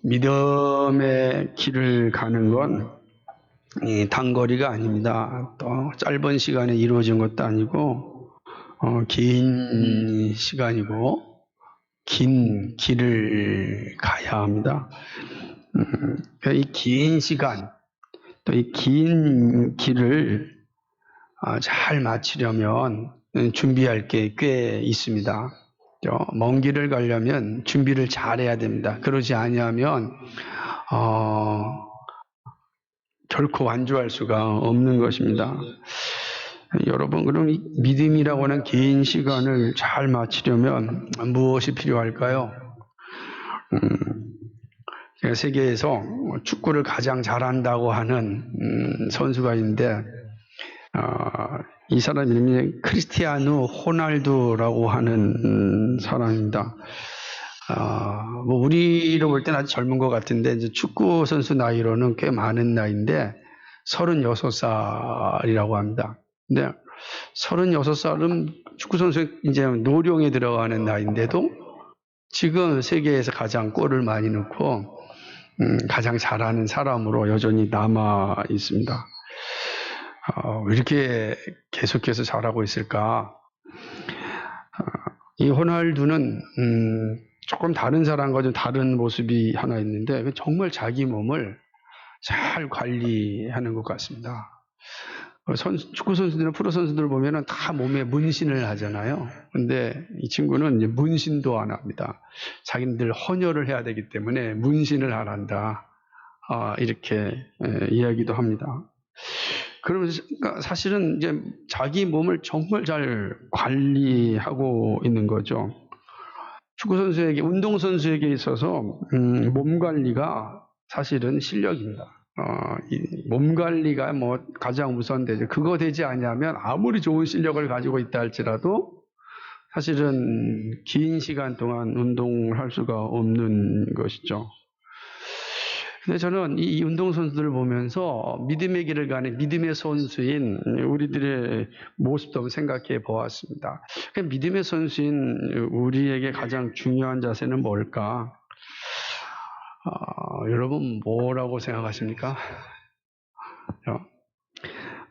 믿음의 길을 가는 건 단거리가 아닙니다. 또 짧은 시간에 이루어진 것도 아니고 긴 시간이고 긴 길을 가야 합니다. 이 긴 시간, 또 이 긴 길을 잘 마치려면 준비할 게 꽤 있습니다. 먼 길을 가려면 준비를 잘해야 됩니다. 그러지 아니하면 결코 완주할 수가 없는 것입니다. 여러분, 그럼 이 믿음이라고 하는 긴 시간을 잘 마치려면 무엇이 필요할까요? 제가 세계에서 축구를 가장 잘한다고 하는 선수가 있는데 이 사람 이름이 크리스티아누 호날두라고 하는 사람입니다. 뭐 우리로 볼 때는 아주 젊은 것 같은데 이제 축구 선수 나이로는 꽤 많은 나이인데 36살이라고 합니다. 근데 36살은 축구 선수 이제 노령에 들어가는 나이인데도 지금 세계에서 가장 골을 많이 넣고 가장 잘하는 사람으로 여전히 남아 있습니다. 왜 이렇게 계속해서 잘하고 있을까? 이 호날두는 조금 다른 사람과 좀 다른 모습이 하나 있는데 정말 자기 몸을 잘 관리하는 것 같습니다. 축구 선수들이나 프로 선수들 보면은 다 몸에 문신을 하잖아요. 근데 이 친구는 이제 문신도 안 합니다. 자기들 헌혈을 해야 되기 때문에 문신을 안 한다. 이렇게 이야기도 합니다. 그러면서 사실은 이제 자기 몸을 정말 잘 관리하고 있는 거죠. 축구 선수에게, 운동 선수에게 있어서 몸 관리가 사실은 실력입니다. 이 몸 관리가 뭐 가장 우선되죠. 그거 되지 않으면 아무리 좋은 실력을 가지고 있다 할지라도 사실은 긴 시간 동안 운동을 할 수가 없는 것이죠. 근데 저는 이 운동선수들을 보면서 믿음의 길을 가는 믿음의 선수인 우리들의 모습도 한번 생각해 보았습니다. 믿음의 선수인 우리에게 가장 중요한 자세는 뭘까? 여러분 뭐라고 생각하십니까?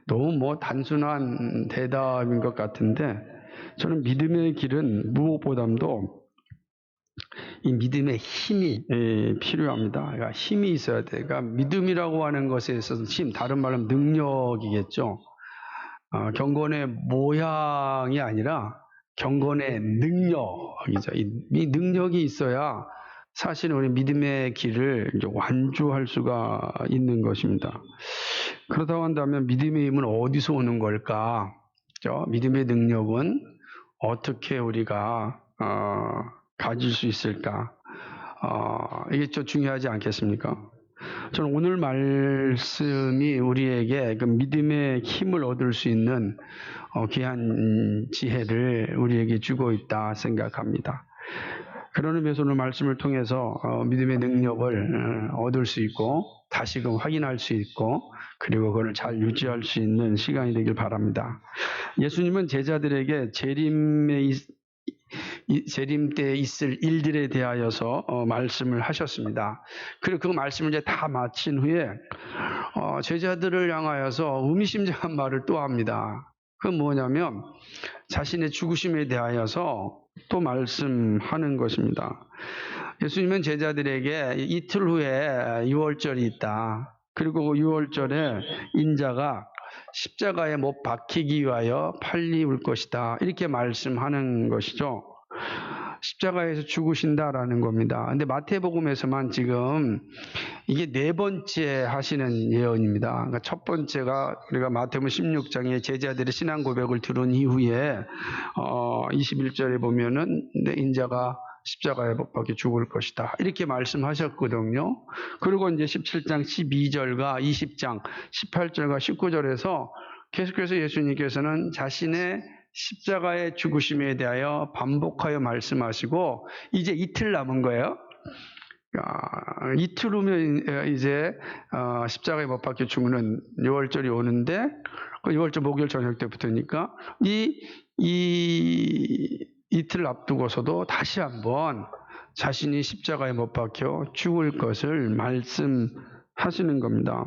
너무 뭐 단순한 대답인 것 같은데 저는 믿음의 길은 무엇보다도 이 믿음의 힘이 필요합니다. 그러니까 힘이 있어야 돼요. 그러니까 믿음이라고 하는 것에 있어서 힘, 다른 말로 하면 능력이겠죠. 경건의 모양이 아니라 경건의 능력이죠. 이 능력이 있어야 사실 우리 믿음의 길을 이제 완주할 수가 있는 것입니다. 그렇다고 한다면 믿음의 힘은 어디서 오는 걸까? 그렇죠? 믿음의 능력은 어떻게 우리가 가질 수 있을까? 이게 좀 중요하지 않겠습니까? 저는 오늘 말씀이 우리에게 그 믿음의 힘을 얻을 수 있는 귀한 지혜를 우리에게 주고 있다 생각합니다. 그런 의미에서 오늘 말씀을 통해서 믿음의 능력을 얻을 수 있고 다시금 확인할 수 있고 그리고 그걸 잘 유지할 수 있는 시간이 되길 바랍니다. 예수님은 제자들에게 재림 때 있을 일들에 대하여서 말씀을 하셨습니다. 그리고 그 말씀을 이제 다 마친 후에 제자들을 향하여서 의미심장한 말을 또 합니다. 그건 뭐냐면 자신의 죽으심에 대하여서 또 말씀하는 것입니다. 예수님은 제자들에게 이틀 후에 유월절이 있다. 그리고 그 유월절에 인자가 십자가에 못 박히기 위하여 팔리울 것이다. 이렇게 말씀하는 것이죠. 십자가에서 죽으신다라는 겁니다. 근데 마태복음에서만 지금 이게 네 번째 하시는 예언입니다. 그러니까 첫 번째가 우리가 마태복음 16장에 제자들의 신앙 고백을 들은 이후에 21절에 보면은 내 인자가 십자가에 못 박혀 죽을 것이다. 이렇게 말씀하셨거든요. 그리고 이제 17장 12절과 20장 18절과 19절에서 계속해서 예수님께서는 자신의 십자가의 죽으심에 대하여 반복하여 말씀하시고 이제 이틀 남은 거예요. 이틀 후면 이제 십자가에 못 박혀 죽는 유월절이 오는데 그 유월절 목요일 저녁 때부터니까 이 이틀 앞두고서도 다시 한번 자신이 십자가에 못 박혀 죽을 것을 말씀하시는 겁니다.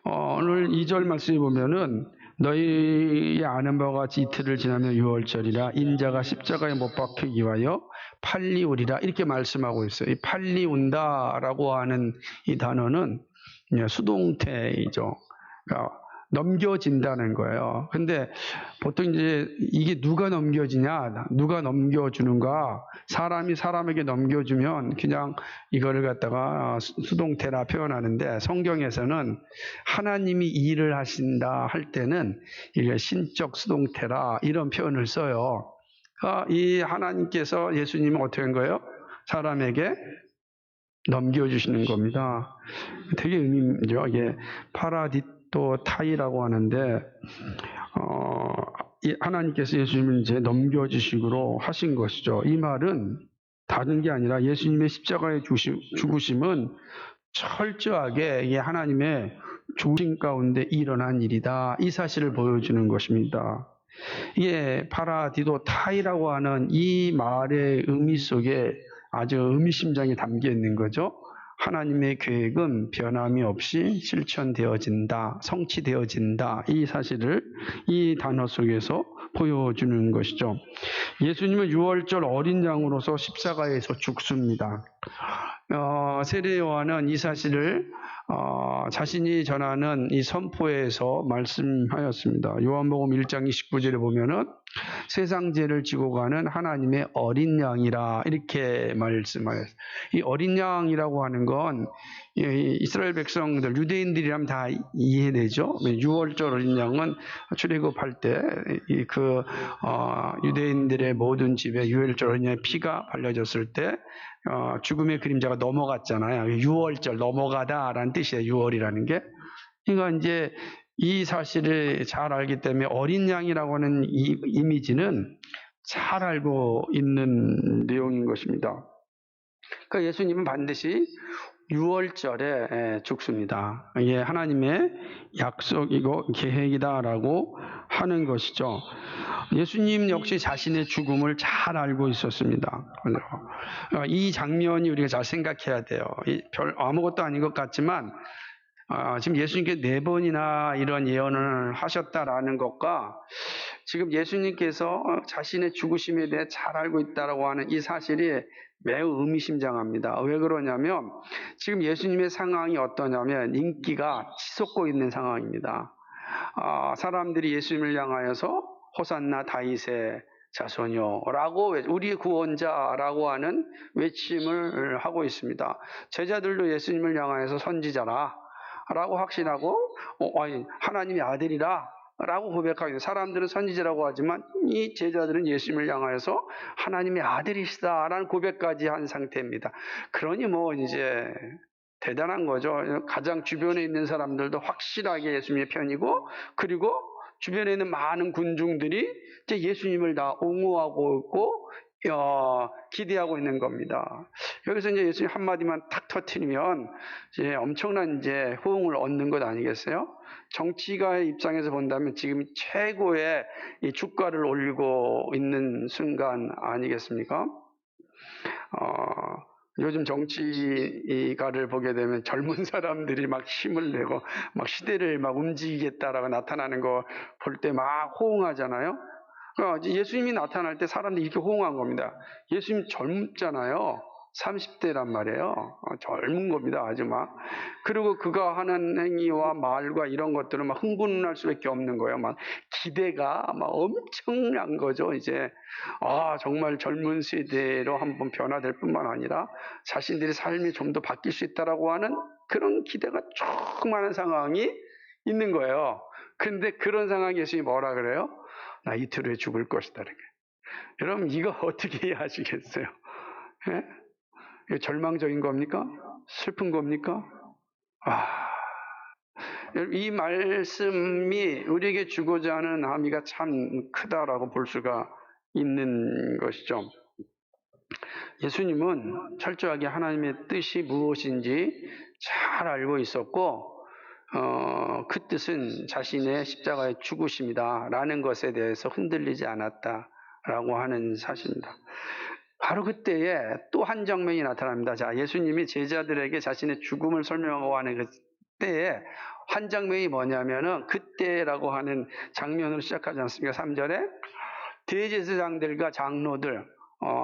오늘 2절 말씀에 보면은 너희 아는 바와 같이 이틀을 지나면 유월절이라 인자가 십자가에 못 박히기 위하여 빨리 오리라 이렇게 말씀하고 있어요. 이 빨리 온다라고 하는 이 단어는 수동태이죠. 그러니까 넘겨진다는 거예요. 근데 보통 이제 이게 누가 넘겨지냐, 누가 넘겨주는가, 사람이 사람에게 넘겨주면 그냥 이거를 갖다가 수동태라 표현하는데 성경에서는 하나님이 일을 하신다 할 때는 이게 신적 수동태라 이런 표현을 써요. 이 하나님께서 예수님은 어떻게 한 거예요? 사람에게 넘겨주시는 겁니다. 되게 의미죠. 이게 파라디토 타이라고 하는데 하나님께서 예수님을 이제 넘겨주시기로 하신 것이죠. 이 말은 다른 게 아니라 예수님의 십자가의 죽으심은 철저하게 이 하나님의 죽으심 가운데 일어난 일이다. 이 사실을 보여주는 것입니다. 이게 파라디도 타이라고 하는 이 말의 의미 속에 아주 의미심장이 담겨 있는 거죠. 하나님의 계획은 변함이 없이 실천되어진다, 성취되어진다. 이 사실을 이 단어 속에서 보여주는 것이죠. 예수님은 유월절 어린 양으로서 십자가에서 죽습니다. 세례 요한은 이 사실을 자신이 전하는 이 선포에서 말씀하였습니다. 요한복음 1장 29절에 보면은 세상 죄를 지고 가는 하나님의 어린 양이라 이렇게 말씀하였어요. 이 어린 양이라고 하는 건 이스라엘 백성들, 유대인들이라면 다 이해되죠. 유월절 어린 양은 출애굽할 때 유대인들의 모든 집에 유월절 어린 양의 피가 발려졌을 때 죽음의 그림자가 넘어갔잖아요. 유월절 넘어가다라는 뜻이에요. 유월이라는 게. 그러니까 이제 이 사실을 잘 알기 때문에 어린 양이라고 하는 이 이미지는 잘 알고 있는 내용인 것입니다. 그러니까 예수님은 반드시 유월절에 죽습니다. 이게 하나님의 약속이고 계획이다라고 하는 것이죠. 예수님 역시 자신의 죽음을 잘 알고 있었습니다. 이 장면이 우리가 잘 생각해야 돼요. 별 아무것도 아닌 것 같지만 지금 예수님께 4번이나 이런 예언을 하셨다라는 것과 지금 예수님께서 자신의 죽으심에 대해 잘 알고 있다라고 하는 이 사실이 매우 의미심장합니다. 왜 그러냐면 지금 예수님의 상황이 어떠냐면 인기가 치솟고 있는 상황입니다. 사람들이 예수님을 향하여서 호산나 다윗의 자손이요라고 우리의 구원자라고 하는 외침을 하고 있습니다. 제자들도 예수님을 향하여서 선지자라 라고 확신하고 하나님의 아들이라 라고 고백하고 있는 사람들은 선지자라고 하지만 이 제자들은 예수님을 향하여서 하나님의 아들이시다 라는 고백까지 한 상태입니다. 그러니 이제 대단한 거죠. 가장 주변에 있는 사람들도 확실하게 예수님의 편이고 그리고 주변에 있는 많은 군중들이 이제 예수님을 다 옹호하고 있고 기대하고 있는 겁니다. 여기서 이제 예수님 한마디만 탁 터뜨리면 이제 엄청난 이제 호응을 얻는 것 아니겠어요? 정치가의 입장에서 본다면 지금 최고의 이 주가를 올리고 있는 순간 아니겠습니까? 요즘 정치가를 보게 되면 젊은 사람들이 막 힘을 내고 막 시대를 막 움직이겠다라고 나타나는 거 볼 때 막 호응하잖아요. 예수님이 나타날 때 사람들이 이렇게 호응한 겁니다. 예수님 젊잖아요. 30대란 말이에요. 젊은 겁니다. 아주 막. 그리고 그가 하는 행위와 말과 이런 것들은 막 흥분할 수밖에 없는 거예요. 막 기대가 막 엄청난 거죠. 이제 정말 젊은 세대로 한번 변화될 뿐만 아니라 자신들의 삶이 좀 더 바뀔 수 있다라고 하는 그런 기대가 조그마한 상황이 있는 거예요. 근데 그런 상황에 예수님이 뭐라 그래요? 나 이틀 후에 죽을 것이다. 여러분 이거 어떻게 이해하시겠어요? 예? 이거 절망적인 겁니까? 슬픈 겁니까? 이 말씀이 우리에게 주고자 하는 함의가 참 크다라고 볼 수가 있는 것이죠. 예수님은 철저하게 하나님의 뜻이 무엇인지 잘 알고 있었고 그 뜻은 자신의 십자가의 죽으심이다 라는 것에 대해서 흔들리지 않았다라고 하는 사실입니다. 바로 그때에 또 한 장면이 나타납니다. 자, 예수님이 제자들에게 자신의 죽음을 설명하고 하는 그때에 한 장면이 뭐냐면은 그때라고 하는 장면으로 시작하지 않습니까? 3절에 대제사장들과 장로들,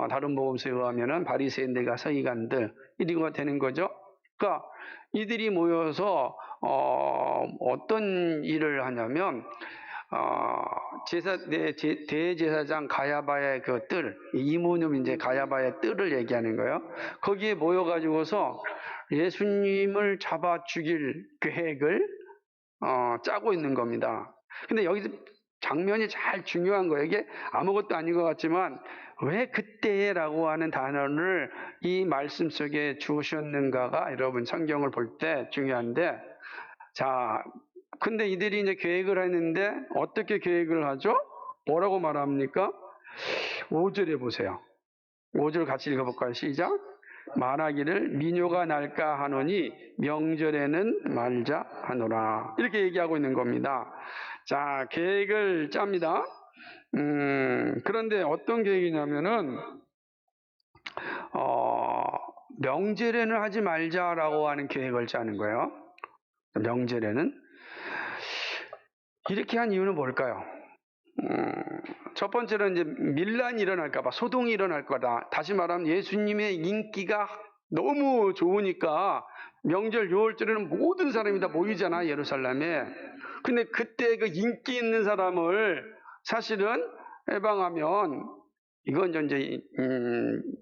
다른 복음서에 의하면은 바리새인들과 서기관들 이리가 되는 거죠. 그러니까 이들이 모여서 어떤 일을 하냐면 대제사장 가야바의 그 뜰, 이문음 이제 가야바의 뜰을 얘기하는 거예요. 거기에 모여가지고서 예수님을 잡아 죽일 계획을 짜고 있는 겁니다. 근데 여기서 장면이 잘 중요한 거예요. 이게 아무것도 아닌 것 같지만 왜 그때라고 하는 단어를 이 말씀 속에 주셨는가가 여러분 성경을 볼 때 중요한데, 자, 근데 이들이 이제 계획을 했는데 어떻게 계획을 하죠? 뭐라고 말합니까? 5절에 보세요. 5절 같이 읽어볼까요? 시작. 말하기를 민요가 날까 하노니 명절에는 말자 하노라. 이렇게 얘기하고 있는 겁니다. 자, 계획을 짭니다. 그런데 어떤 계획이냐면은 명절에는 하지 말자라고 하는 계획을 짜는 거예요. 명절에는 이렇게 한 이유는 뭘까요? 첫 번째는 이제 밀란이 일어날까봐, 소동이 일어날 거다. 다시 말하면 예수님의 인기가 너무 좋으니까 명절 6월절에는 모든 사람이 다 모이잖아, 예루살렘에. 근데 그때 그 인기 있는 사람을 사실은 해방하면 이건 이제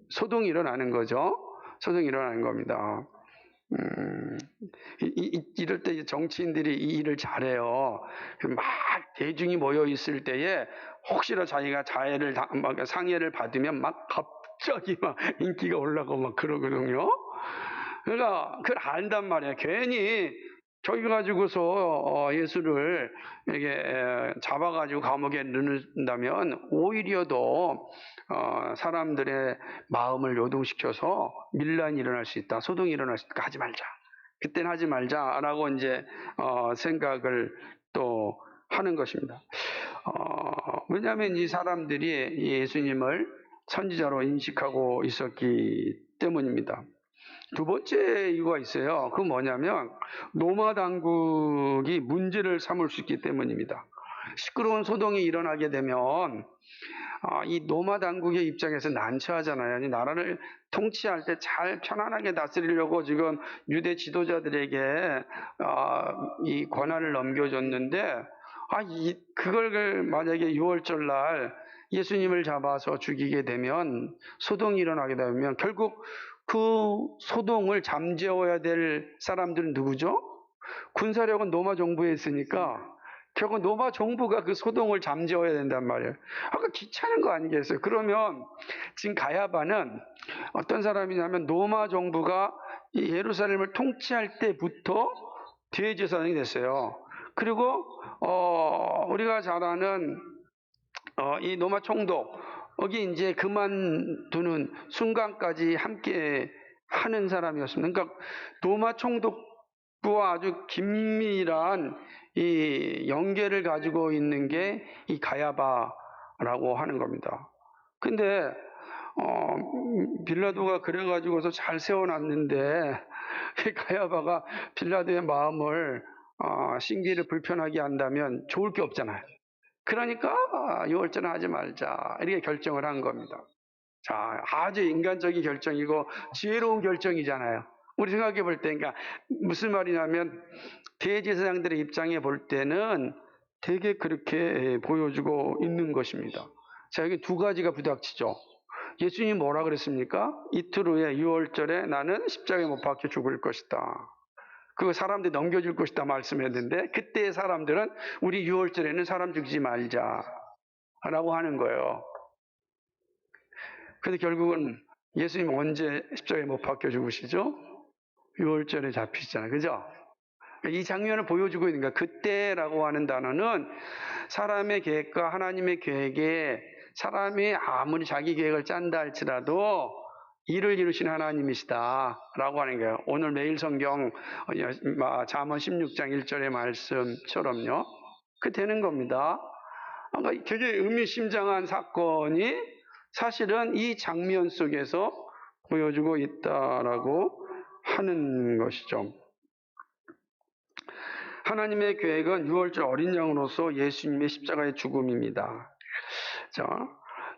소동이 일어나는 거죠. 소동이 일어나는 겁니다. 이럴 때 정치인들이 이 일을 잘해요. 막 대중이 모여 있을 때에 혹시나 자기가 상해를 받으면 막 갑자기 막 인기가 올라가고 막 그러거든요. 그러니까 그걸 안단 말이에요. 괜히 저기 가지고서 예수를 이렇게 잡아가지고 감옥에 넣는다면 오히려 더 사람들의 마음을 요동시켜서 밀란이 일어날 수 있다, 소동이 일어날 수 있다. 하지 말자. 그때는 하지 말자라고 이제 생각을 또 하는 것입니다. 왜냐하면 이 사람들이 예수님을 선지자로 인식하고 있었기 때문입니다. 두 번째 이유가 있어요. 그건 뭐냐면 로마 당국이 문제를 삼을 수 있기 때문입니다. 시끄러운 소동이 일어나게 되면 이 로마 당국의 입장에서 난처하잖아요. 이 나라를 통치할 때 잘 편안하게 다스리려고 지금 유대 지도자들에게 이 권한을 넘겨줬는데 그걸 만약에 6월절 날 예수님을 잡아서 죽이게 되면 소동이 일어나게 되면 결국 그 소동을 잠재워야 될 사람들은 누구죠? 군사력은 로마 정부에 있으니까 결국 로마 정부가 그 소동을 잠재워야 된단 말이에요. 아까 귀찮은 거 아니겠어요? 그러면 지금 가야바는 어떤 사람이냐면 로마 정부가 이 예루살렘을 통치할 때부터 대제사장이 됐어요. 그리고 우리가 잘 아는 이 로마 총독 여기 이제 그만두는 순간까지 함께 하는 사람이었습니다. 그러니까 로마 총독부와 아주 긴밀한 이 연계를 가지고 있는 게 이 가야바라고 하는 겁니다. 근데 빌라도가 그래가지고서 잘 세워놨는데 가야바가 빌라도의 마음을 신기를 불편하게 한다면 좋을 게 없잖아요. 그러니까 6월절은 하지 말자 이렇게 결정을 한 겁니다. 자, 아주 인간적인 결정이고 지혜로운 결정이잖아요. 우리 생각해 볼 때, 그러니까 무슨 말이냐면 대제사장들의 입장에 볼 때는 되게 그렇게 보여주고 있는 것입니다. 자, 여기 두 가지가 부닥치죠. 예수님이 뭐라 그랬습니까? 이틀 후에 6월절에 나는 십자가에 못 박혀 죽을 것이다. 그거 사람들이 넘겨줄 것이다 말씀했는데 그때의 사람들은 우리 6월절에는 사람 죽이지 말자 라고 하는 거예요. 근데 결국은 예수님 언제 십자가에 못 박혀 죽으시죠? 6월절에 잡히시잖아요. 그죠? 이 장면을 보여주고 있는 거야. 그때라고 하는 단어는 사람의 계획과 하나님의 계획에 사람이 아무리 자기 계획을 짠다 할지라도 일을 이루신 하나님이시다라고 하는 거예요. 오늘 매일 성경 잠언 16장 1절의 말씀처럼요. 그 되는 겁니다. 되게 의미심장한 사건이 사실은 이 장면 속에서 보여주고 있다라고 하는 것이죠. 하나님의 계획은 유월절 어린 양으로서 예수님의 십자가의 죽음입니다. 자,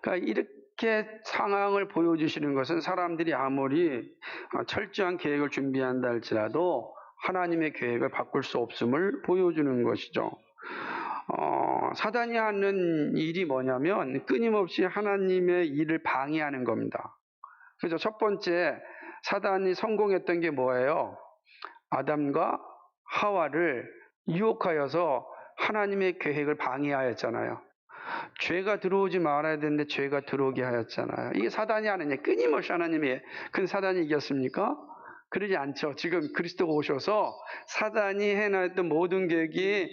그러니까 이렇게 상황을 보여주시는 것은 사람들이 아무리 철저한 계획을 준비한다 할지라도 하나님의 계획을 바꿀 수 없음을 보여주는 것이죠. 사단이 하는 일이 뭐냐면 끊임없이 하나님의 일을 방해하는 겁니다. 그래서 첫 번째 사단이 성공했던 게 뭐예요? 아담과 하와를 유혹하여서 하나님의 계획을 방해하였잖아요. 죄가 들어오지 말아야 되는데 죄가 들어오게 하였잖아요. 이게 사단이 하는 일, 끊임없이 하나님의, 그 사단이 이겼습니까? 그러지 않죠. 지금 그리스도가 오셔서 사단이 해놨던 모든 계획이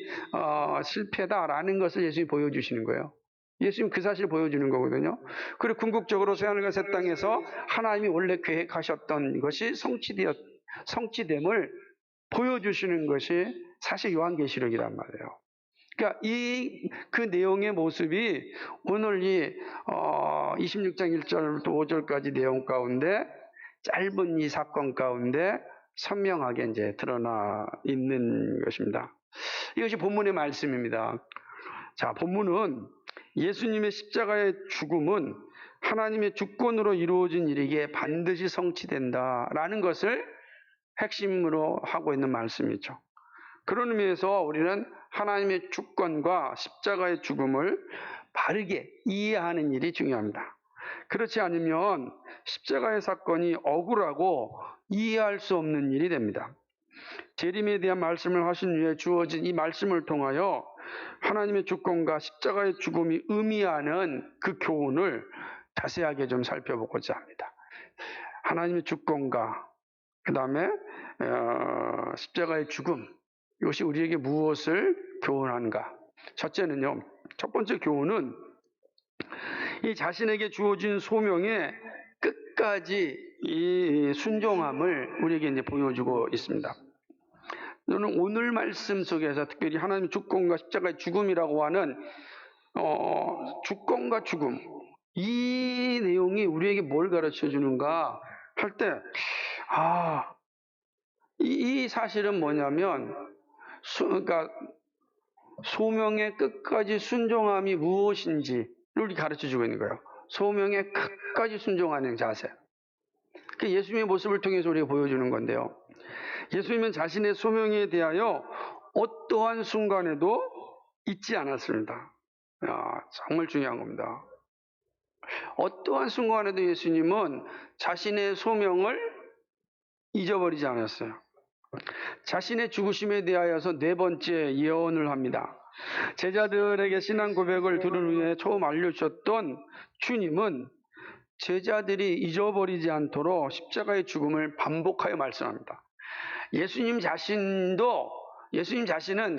실패다라는 것을 예수님이 보여주시는 거예요. 예수님 그 사실을 보여주는 거거든요. 그리고 궁극적으로 새하늘과 새 땅에서 하나님이 원래 계획하셨던 것이 성취됨을 보여주시는 것이 사실 요한계시록이란 말이에요. 그러니까 그 내용의 모습이 오늘 이 26장 1절부터 5절까지 내용 가운데 짧은 이 사건 가운데 선명하게 이제 드러나 있는 것입니다. 이것이 본문의 말씀입니다. 자, 본문은 예수님의 십자가의 죽음은 하나님의 주권으로 이루어진 일이기에 반드시 성취된다라는 것을 핵심으로 하고 있는 말씀이죠. 그런 의미에서 우리는 하나님의 주권과 십자가의 죽음을 바르게 이해하는 일이 중요합니다. 그렇지 않으면 십자가의 사건이 억울하고 이해할 수 없는 일이 됩니다. 재림에 대한 말씀을 하신 후에 주어진 이 말씀을 통하여 하나님의 주권과 십자가의 죽음이 의미하는 그 교훈을 자세하게 좀 살펴보고자 합니다. 하나님의 주권과 그 다음에 십자가의 죽음, 이것이 우리에게 무엇을 교훈하는가? 첫째는요, 첫 번째 교훈은 이 자신에게 주어진 소명에 끝까지 이 순종함을 우리에게 이제 보여주고 있습니다. 저는 오늘 말씀 속에서 특별히 하나님의 주권과 십자가의 죽음이라고 하는 주권과 죽음, 이 내용이 우리에게 뭘 가르쳐 주는가 할 때, 이 사실은 뭐냐면, 그러니까 소명의 끝까지 순종함이 무엇인지를 가르쳐 주고 있는 거예요. 소명의 끝까지 순종하는 자세. 그 예수님의 모습을 통해서 우리가 보여주는 건데요. 예수님은 자신의 소명에 대하여 어떠한 순간에도 잊지 않았습니다. 정말 중요한 겁니다. 어떠한 순간에도 예수님은 자신의 소명을 잊어버리지 않았어요. 자신의 죽으심에 대하여서 네 번째 예언을 합니다. 제자들에게 신앙 고백을 들은 후에 처음 알려주셨던 주님은 제자들이 잊어버리지 않도록 십자가의 죽음을 반복하여 말씀합니다. 예수님 자신은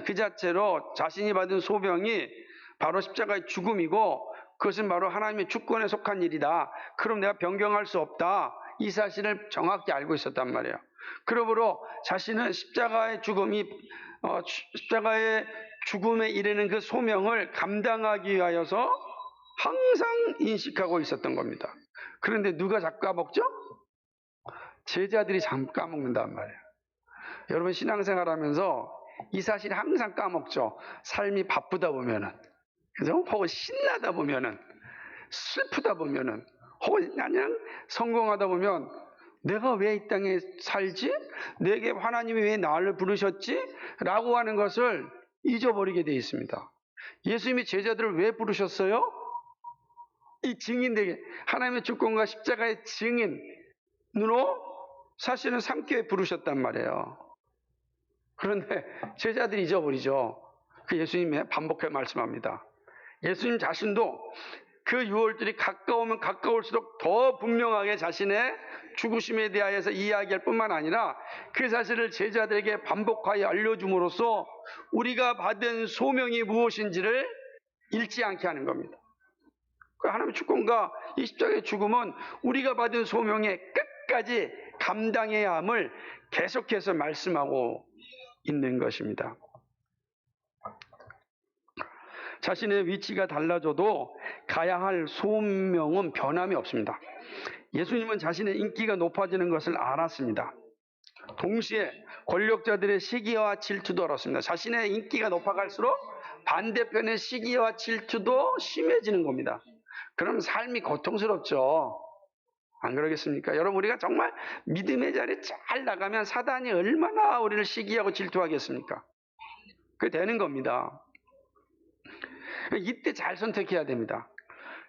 그 자체로 자신이 받은 소명이 바로 십자가의 죽음이고 그것은 바로 하나님의 주권에 속한 일이다. 그럼 내가 변경할 수 없다. 이 사실을 정확히 알고 있었단 말이에요. 그러므로 자신은 십자가의 죽음에 이르는 그 소명을 감당하기 위하여서 항상 인식하고 있었던 겁니다. 그런데 누가 자꾸 까먹죠? 제자들이 자꾸 까먹는단 말이에요. 여러분 신앙생활 하면서 이 사실 항상 까먹죠. 삶이 바쁘다 보면은, 그죠? 혹은 신나다 보면은, 슬프다 보면은, 혹은 그냥 성공하다 보면 내가 왜 이 땅에 살지? 내게 하나님이 왜 나를 부르셨지? 라고 하는 것을 잊어버리게 되어 있습니다. 예수님이 제자들을 왜 부르셨어요? 이 증인되게 하나님의 주권과 십자가의 증인으로 사실은 삼켜 부르셨단 말이에요. 그런데 제자들이 잊어버리죠. 그 예수님이 반복해 말씀합니다. 예수님 자신도 그 유월절이 가까우면 가까울수록 더 분명하게 자신의 죽으심에 대하여서 이야기할 뿐만 아니라 그 사실을 제자들에게 반복하여 알려줌으로써 우리가 받은 소명이 무엇인지를 잃지 않게 하는 겁니다. 하나님의 주권과 이 십자가의 죽음은 우리가 받은 소명의 끝까지 감당해야 함을 계속해서 말씀하고 있는 것입니다. 자신의 위치가 달라져도 가야 할 소명은 변함이 없습니다. 예수님은 자신의 인기가 높아지는 것을 알았습니다. 동시에 권력자들의 시기와 질투도 알았습니다. 자신의 인기가 높아갈수록 반대편의 시기와 질투도 심해지는 겁니다. 그럼 삶이 고통스럽죠. 안 그러겠습니까? 여러분, 우리가 정말 믿음의 자리에 잘 나가면 사단이 얼마나 우리를 시기하고 질투하겠습니까? 그게 되는 겁니다. 이때 잘 선택해야 됩니다.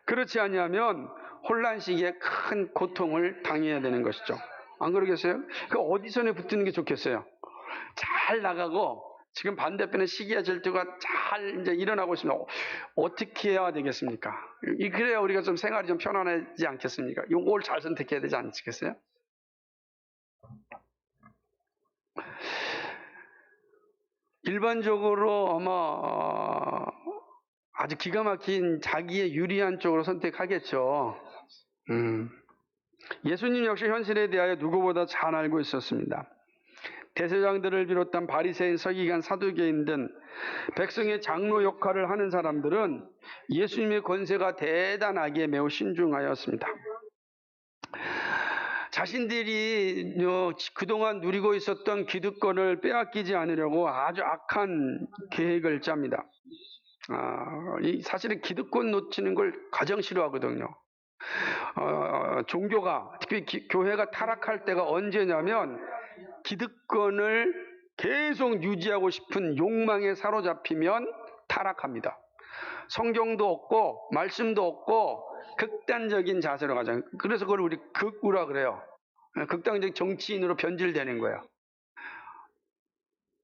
그렇지 않으면 혼란 시기에 큰 고통을 당해야 되는 것이죠. 안 그러겠어요? 그 어디선에 붙는 게 좋겠어요? 잘 나가고 지금 반대편에 시기와 질투가 잘 이제 일어나고 있습니다. 어떻게 해야 되겠습니까? 그래야 우리가 좀 생활이 좀 편안하지 않겠습니까? 이걸 잘 선택해야 되지 않겠어요? 일반적으로 아마 아주 기가 막힌 자기의 유리한 쪽으로 선택하겠죠. 예수님 역시 현실에 대하여 누구보다 잘 알고 있었습니다. 대제사장들을 비롯한 바리새인, 서기관, 사두개인 등 백성의 장로 역할을 하는 사람들은 예수님의 권세가 대단하게 매우 신중하였습니다. 자신들이 그동안 누리고 있었던 기득권을 빼앗기지 않으려고 아주 악한 계획을 짭니다. 사실은 기득권 놓치는 걸 가장 싫어하거든요. 종교가, 특히 교회가 타락할 때가 언제냐면 기득권을 계속 유지하고 싶은 욕망에 사로잡히면 타락합니다. 성경도 없고 말씀도 없고 극단적인 자세로 가죠. 그래서 그걸 우리 극우라 그래요. 극단적 정치인으로 변질되는 거예요.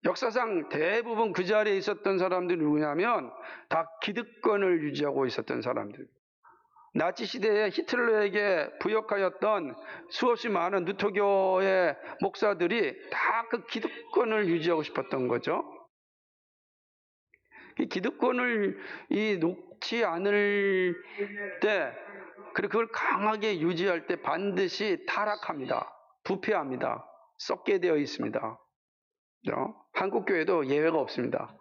역사상 대부분 그 자리에 있었던 사람들이 누구냐면 다 기득권을 유지하고 있었던 사람들. 나치 시대에 히틀러에게 부역하였던 수없이 많은 누토교의 목사들이 다 그 기득권을 유지하고 싶었던 거죠. 이 기득권을 놓지 않을 때, 그리고 그걸 강하게 유지할 때 반드시 타락합니다. 부패합니다. 썩게 되어 있습니다. 한국교회도 예외가 없습니다.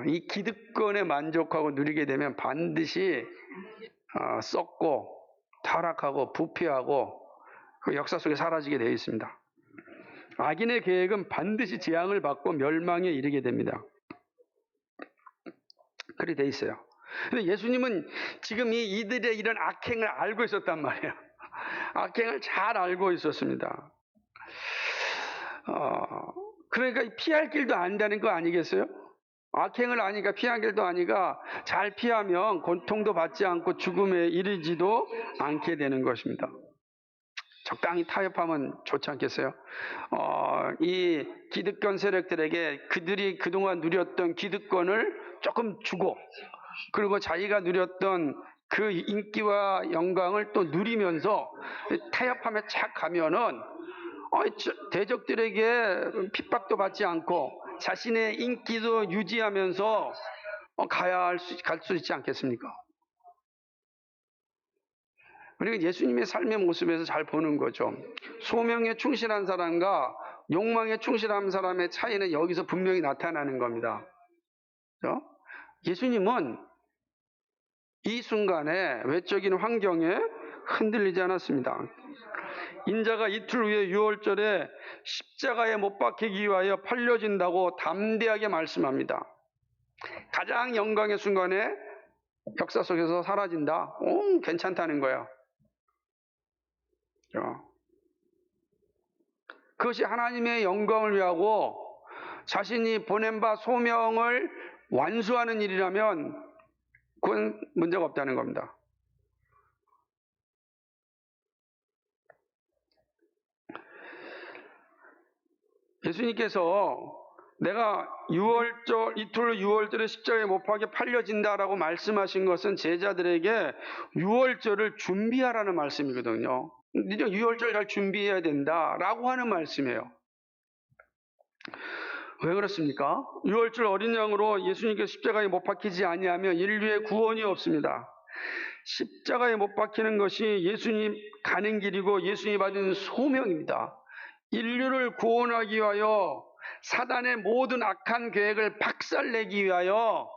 이 기득권에 만족하고 누리게 되면 반드시 썩고 타락하고 부패하고 그 역사 속에 사라지게 되어 있습니다. 악인의 계획은 반드시 재앙을 받고 멸망에 이르게 됩니다. 그렇게 되어 있어요. 근데 예수님은 지금 이들의 이런 악행을 알고 있었단 말이에요. 악행을 잘 알고 있었습니다. 그러니까 피할 길도 안다는 거 아니겠어요? 악행을 아니까 피할 길도 아니까 잘 피하면 고통도 받지 않고 죽음에 이르지도 않게 되는 것입니다. 적당히 타협하면 좋지 않겠어요? 이 기득권 세력들에게 그들이 그동안 누렸던 기득권을 조금 주고, 그리고 자기가 누렸던 그 인기와 영광을 또 누리면서 타협하며 착 가면은 대적들에게 핍박도 받지 않고 자신의 인기도 유지하면서 갈 수 있지 않겠습니까? 그리고 예수님의 삶의 모습에서 잘 보는 거죠. 소명에 충실한 사람과 욕망에 충실한 사람의 차이는 여기서 분명히 나타나는 겁니다. 그렇죠? 예수님은 이 순간에 외적인 환경에 흔들리지 않았습니다. 인자가 이틀 후에 유월절에 십자가에 못 박히기 위하여 팔려진다고 담대하게 말씀합니다. 가장 영광의 순간에 역사 속에서 사라진다. 괜찮다는 거예요. 그것이 하나님의 영광을 위하고 자신이 보낸 바 소명을 완수하는 일이라면 그건 문제가 없다는 겁니다. 예수님께서 내가 이틀 유월절에 십자가에 못 박혀 팔려진다라고 말씀하신 것은 제자들에게 유월절을 준비하라는 말씀이거든요. 니들 유월절 잘 준비해야 된다라고 하는 말씀이에요. 왜 그렇습니까? 유월절 어린 양으로 예수님께서 십자가에 못 박히지 아니하면 인류의 구원이 없습니다. 십자가에 못 박히는 것이 예수님 가는 길이고 예수님이 받은 소명입니다. 인류를 구원하기 위하여 사단의 모든 악한 계획을 박살내기 위하여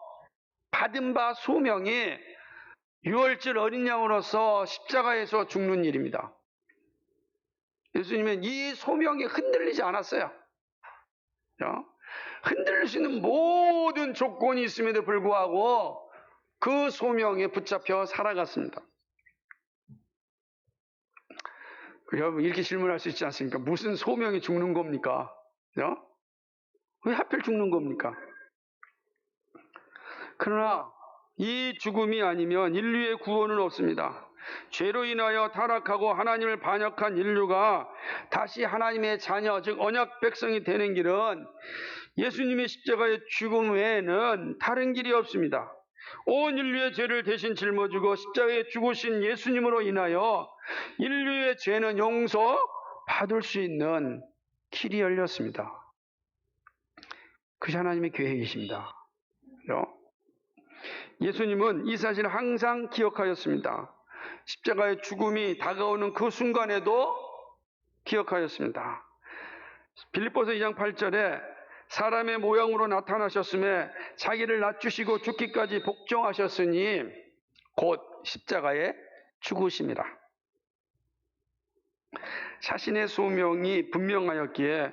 받은 바 소명이 유월절 어린 양으로서 십자가에서 죽는 일입니다. 예수님은 이 소명이 흔들리지 않았어요. 흔들릴 수 있는 모든 조건이 있음에도 불구하고 그 소명에 붙잡혀 살아갔습니다. 여러분 이렇게 질문할 수 있지 않습니까? 무슨 소명이 죽는 겁니까? 왜 하필 죽는 겁니까? 그러나 이 죽음이 아니면 인류의 구원은 없습니다. 죄로 인하여 타락하고 하나님을 반역한 인류가 다시 하나님의 자녀, 즉 언약 백성이 되는 길은 예수님의 십자가의 죽음 외에는 다른 길이 없습니다. 온 인류의 죄를 대신 짊어지고 십자가에 죽으신 예수님으로 인하여 인류의 죄는 용서받을 수 있는 길이 열렸습니다. 그것이 하나님의 계획이십니다. 예수님은 이 사실을 항상 기억하였습니다. 십자가의 죽음이 다가오는 그 순간에도 기억하였습니다. 빌립보서 2장 8절에 사람의 모양으로 나타나셨음에 자기를 낮추시고 죽기까지 복종하셨으니 곧 십자가에 죽으심이라. 자신의 소명이 분명하였기에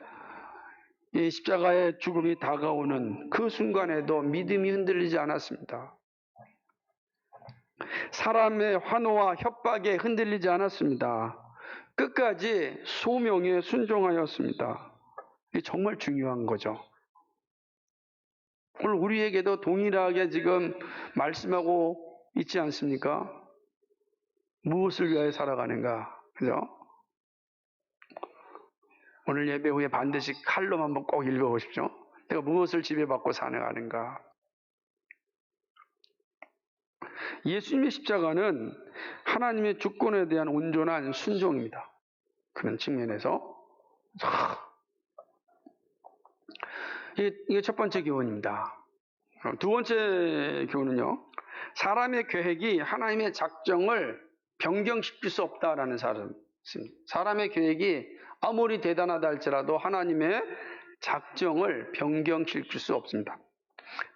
이 십자가의 죽음이 다가오는 그 순간에도 믿음이 흔들리지 않았습니다. 사람의 환호와 협박에 흔들리지 않았습니다. 끝까지 소명에 순종하였습니다. 이게 정말 중요한 거죠. 오늘 우리에게도 동일하게 지금 말씀하고 있지 않습니까? 무엇을 위하여 살아가는가? 그죠? 오늘 예배 후에 반드시 칼럼 한번 꼭 읽어보십시오. 내가 무엇을 지배받고 살아가는가? 예수님의 십자가는 하나님의 주권에 대한 온전한 순종입니다. 그런 측면에서 이게 첫 번째 교훈입니다. 두 번째 교훈은요. 사람의 계획이 하나님의 작정을 변경시킬 수 없다라는 사실입니다. 사람의 계획이 아무리 대단하다 할지라도 하나님의 작정을 변경시킬 수 없습니다.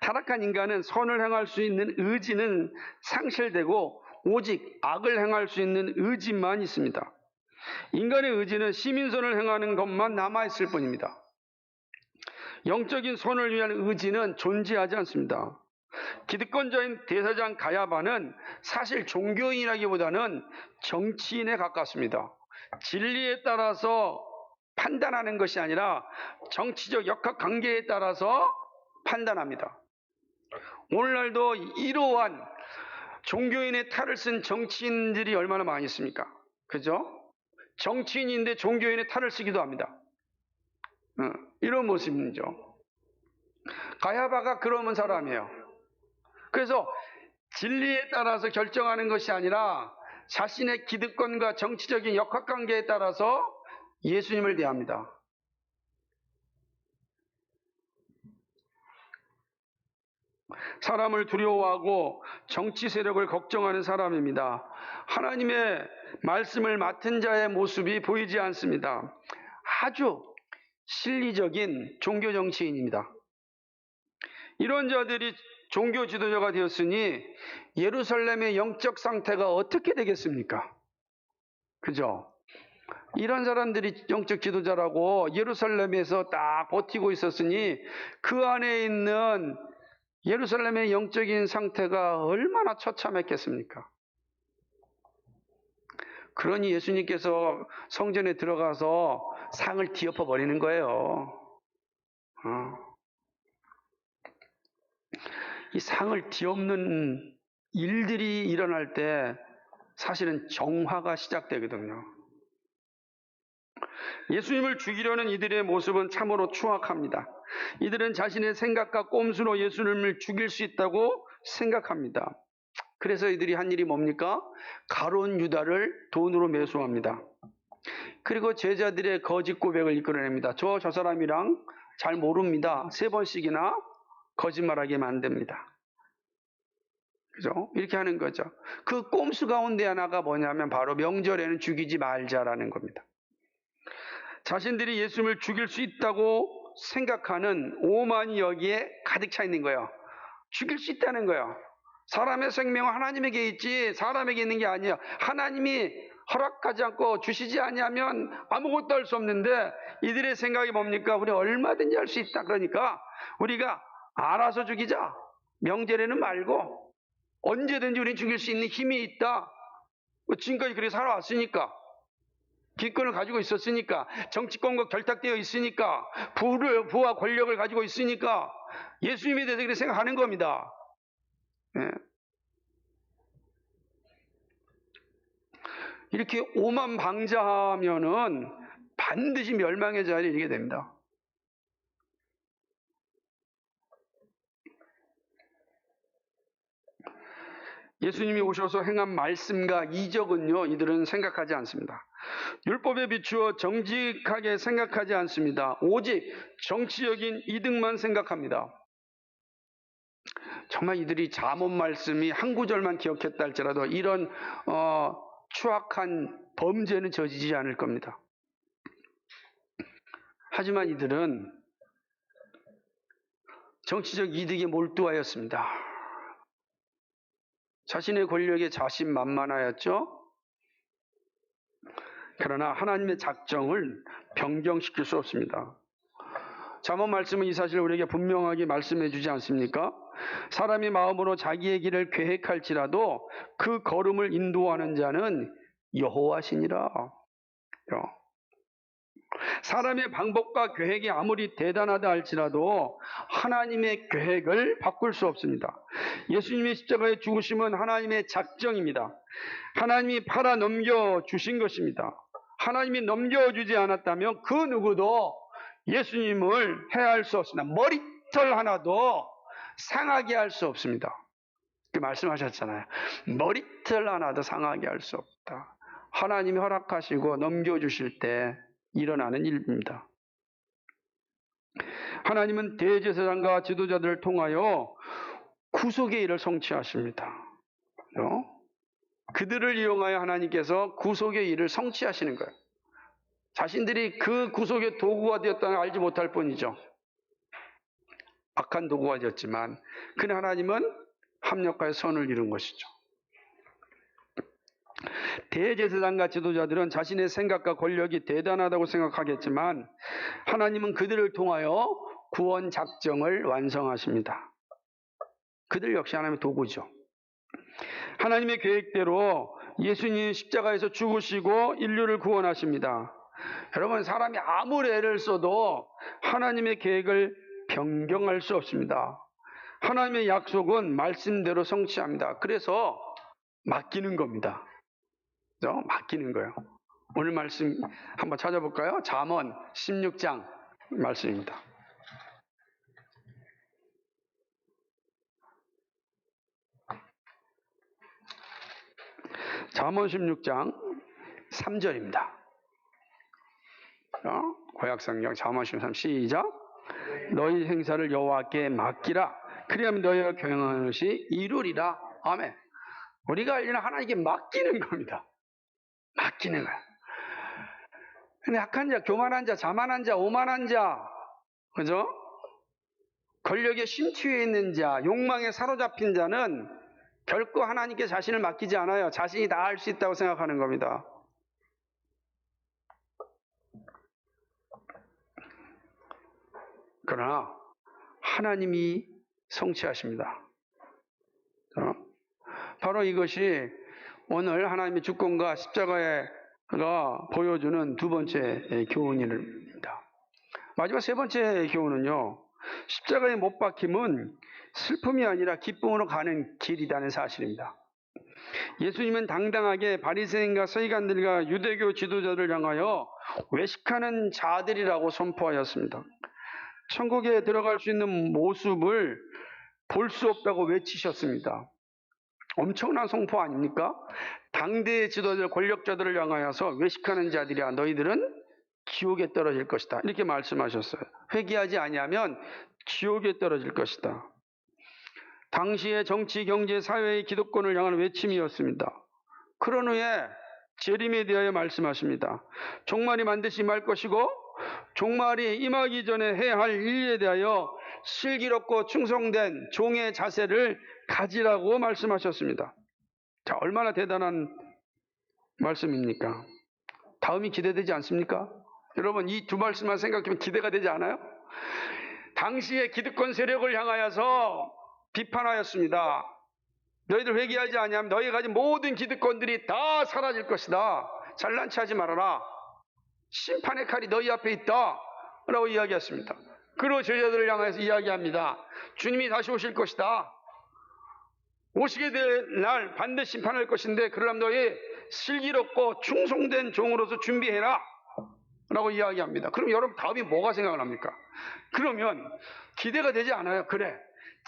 타락한 인간은 선을 행할 수 있는 의지는 상실되고 오직 악을 행할 수 있는 의지만 있습니다. 인간의 의지는 시민선을 행하는 것만 남아있을 뿐입니다. 영적인 선을 위한 의지는 존재하지 않습니다. 기득권자인 대사장 가야바는 사실 종교인이라기보다는 정치인에 가깝습니다. 진리에 따라서 판단하는 것이 아니라 정치적 역학관계에 따라서 판단합니다. 오늘날도 이러한 종교인의 탈을 쓴 정치인들이 얼마나 많이 있습니까? 그죠? 정치인인데 종교인의 탈을 쓰기도 합니다. 이런 모습이죠. 가야바가 그러는 사람이에요. 그래서 진리에 따라서 결정하는 것이 아니라 자신의 기득권과 정치적인 역학관계에 따라서 예수님을 대합니다. 사람을 두려워하고 정치 세력을 걱정하는 사람입니다. 하나님의 말씀을 맡은 자의 모습이 보이지 않습니다. 아주 실리적인 종교 정치인입니다. 이런 자들이 종교 지도자가 되었으니 예루살렘의 영적 상태가 어떻게 되겠습니까? 그죠? 이런 사람들이 영적 지도자라고 예루살렘에서 딱 버티고 있었으니 그 안에 있는 예루살렘의 영적인 상태가 얼마나 처참했겠습니까? 그러니 예수님께서 성전에 들어가서 상을 뒤엎어 버리는 거예요. 이 상을 뒤엎는 일들이 일어날 때 사실은 정화가 시작되거든요. 예수님을 죽이려는 이들의 모습은 참으로 추악합니다. 이들은 자신의 생각과 꼼수로 예수님을 죽일 수 있다고 생각합니다. 그래서 이들이 한 일이 뭡니까? 가룟 유다를 돈으로 매수합니다. 그리고 제자들의 거짓 고백을 이끌어냅니다. 저 사람이랑 잘 모릅니다. 3번씩이나 거짓말하게 만듭니다. 그죠? 이렇게 하는 거죠. 그 꼼수 가운데 하나가 뭐냐면 바로 명절에는 죽이지 말자라는 겁니다. 자신들이 예수님을 죽일 수 있다고 생각하는 오만이 여기에 가득 차 있는 거예요. 죽일 수 있다는 거예요. 사람의 생명은 하나님에게 있지 사람에게 있는 게 아니에요. 하나님이 허락하지 않고 주시지 아니하면 아무것도 할 수 없는데 이들의 생각이 뭡니까? 우리 얼마든지 할 수 있다. 그러니까 우리가 알아서 죽이자. 명제례는 말고 언제든지 우리는 죽일 수 있는 힘이 있다. 지금까지 그렇게 살아왔으니까. 기권을 가지고 있었으니까, 정치권과 결탁되어 있으니까, 부와 권력을 가지고 있으니까 예수님에 대해서 그렇게 생각하는 겁니다. 예. 이렇게 오만방자하면은 반드시 멸망의 자리에 이르게 됩니다. 예수님이 오셔서 행한 말씀과 이적은요, 이들은 생각하지 않습니다. 율법에 비추어 정직하게 생각하지 않습니다. 오직 정치적인 이득만 생각합니다. 정말 이들이 잠언 말씀이 한 구절만 기억했다 할지라도 이런 추악한 범죄는 저지지 않을 겁니다. 하지만 이들은 정치적 이득에 몰두하였습니다. 자신의 권력에 자신만만하였죠. 그러나 하나님의 작정을 변경시킬 수 없습니다. 잠언 말씀은 이 사실을 우리에게 분명하게 말씀해 주지 않습니까? 사람이 마음으로 자기의 길을 계획할지라도 그 걸음을 인도하는 자는 여호와시니라. 사람의 방법과 계획이 아무리 대단하다 할지라도 하나님의 계획을 바꿀 수 없습니다. 예수님의 십자가의 죽으심은 하나님의 작정입니다. 하나님이 팔아 넘겨주신 것입니다. 하나님이 넘겨주지 않았다면 그 누구도 예수님을 해할 수 없습니다. 머리털 하나도 상하게 할 수 없습니다. 그 말씀하셨잖아요. 머리털 하나도 상하게 할 수 없다. 하나님이 허락하시고 넘겨주실 때 일어나는 일입니다. 하나님은 대제사장과 지도자들을 통하여 구속의 일을 성취하십니다. 그들을 이용하여 하나님께서 구속의 일을 성취하시는 거예요. 자신들이 그 구속의 도구가 되었다는 걸 알지 못할 뿐이죠. 악한 도구가 되었지만 그 하나님은 합력하여 선을 이룬 것이죠. 대제사장과 지도자들은 자신의 생각과 권력이 대단하다고 생각하겠지만 하나님은 그들을 통하여 구원 작정을 완성하십니다. 그들 역시 하나님의 도구죠. 하나님의 계획대로 예수님이 십자가에서 죽으시고 인류를 구원하십니다. 여러분, 사람이 아무리 애를 써도 하나님의 계획을 변경할 수 없습니다. 하나님의 약속은 말씀대로 성취합니다. 그래서 맡기는 겁니다. 그죠? 맡기는 거예요. 오늘 말씀 한번 찾아볼까요? 잠언 16장 말씀입니다. 잠언 16장 3절입니다. 구약성경 잠언 16장 시작. 너희 행사를 여호와께 맡기라. 그리하면 너희가 경영하는 것이 이루리라. 아멘. 우리가 할 일은 하나님께 맡기는 겁니다. 맡기는 거야. 근데 악한 자, 교만한 자, 자만한 자, 오만한 자, 그죠? 권력에 심취해 있는 자, 욕망에 사로잡힌 자는 결코 하나님께 자신을 맡기지 않아요. 자신이 다 할 수 있다고 생각하는 겁니다. 그러나 하나님이 성취하십니다. 바로 이것이 오늘 하나님의 주권과 십자가가 보여주는 두 번째 교훈입니다. 마지막 세 번째 교훈은요, 십자가에 못 박힘은 슬픔이 아니라 기쁨으로 가는 길이라는 사실입니다. 예수님은 당당하게 바리새인과 서기관들과 유대교 지도자들을 향하여 외식하는 자들이라고 선포하였습니다. 천국에 들어갈 수 있는 모습을 볼 수 없다고 외치셨습니다. 엄청난 선포 아닙니까? 당대의 지도자들, 권력자들을 향하여서 외식하는 자들이야, 너희들은 지옥에 떨어질 것이다. 이렇게 말씀하셨어요. 회개하지 아니하면 지옥에 떨어질 것이다. 당시의 정치, 경제, 사회의 기득권을 향한 외침이었습니다. 그런 후에 재림에 대하여 말씀하십니다. 종말이 반드시 임할 것이고 종말이 임하기 전에 해야 할 일에 대하여 슬기롭고 충성된 종의 자세를 가지라고 말씀하셨습니다. 자, 얼마나 대단한 말씀입니까? 다음이 기대되지 않습니까? 여러분, 이 두 말씀만 생각하면 기대가 되지 않아요? 당시의 기득권 세력을 향하여서 비판하였습니다. 너희들 회개하지 아니하면 너희가 가진 모든 기득권들이 다 사라질 것이다. 잘난 체하지 말아라. 심판의 칼이 너희 앞에 있다. 라고 이야기했습니다. 그리고 제자들을 향해서 이야기합니다. 주님이 다시 오실 것이다. 오시게 될 날 반드시 심판할 것인데 그러려면 너희 슬기롭고 충성된 종으로서 준비해라. 라고 이야기합니다. 그럼 여러분 다음이 뭐가 생각납니까? 그러면 기대가 되지 않아요. 그래,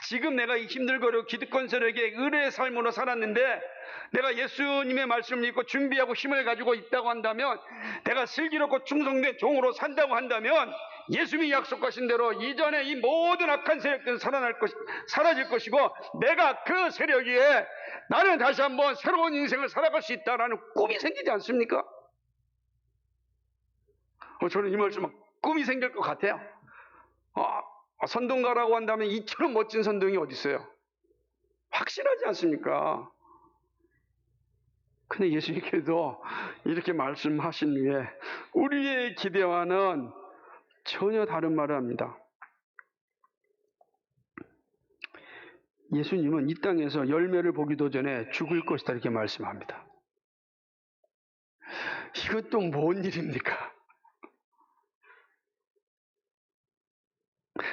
지금 내가 힘들거려 기득권 세력의 의뢰의 삶으로 살았는데 내가 예수님의 말씀을 믿고 준비하고 힘을 가지고 있다고 한다면, 내가 슬기롭고 충성된 종으로 산다고 한다면 예수님이 약속하신 대로 이전에 이 모든 악한 세력들은 사라질 것이고 내가 그 세력 위에 나는 다시 한번 새로운 인생을 살아갈 수 있다라는 꿈이 생기지 않습니까? 저는 이 말씀 꿈이 생길 것 같아요. 선동가라고 한다면 이처럼 멋진 선동이 어디 있어요? 확실하지 않습니까? 근데 예수님께서 이렇게 말씀하신 후에 우리의 기대와는 전혀 다른 말을 합니다. 예수님은 이 땅에서 열매를 보기도 전에 죽을 것이다 이렇게 말씀합니다. 이것도 뭔 일입니까?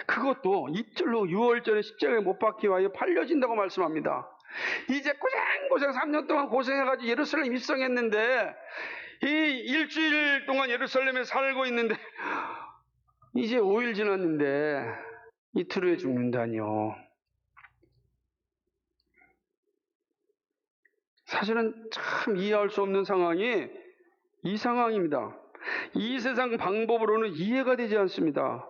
그것도 이틀로 6월절에 십자가에 못 박히고 팔려진다고 말씀합니다. 이제 고생 3년 동안 고생해가지고 예루살렘 입성했는데 이 일주일 동안 예루살렘에 살고 있는데 이제 5일 지났는데 이틀 후에 죽는다니요. 사실은 참 이해할 수 없는 상황이 이 상황입니다. 이 세상 방법으로는 이해가 되지 않습니다.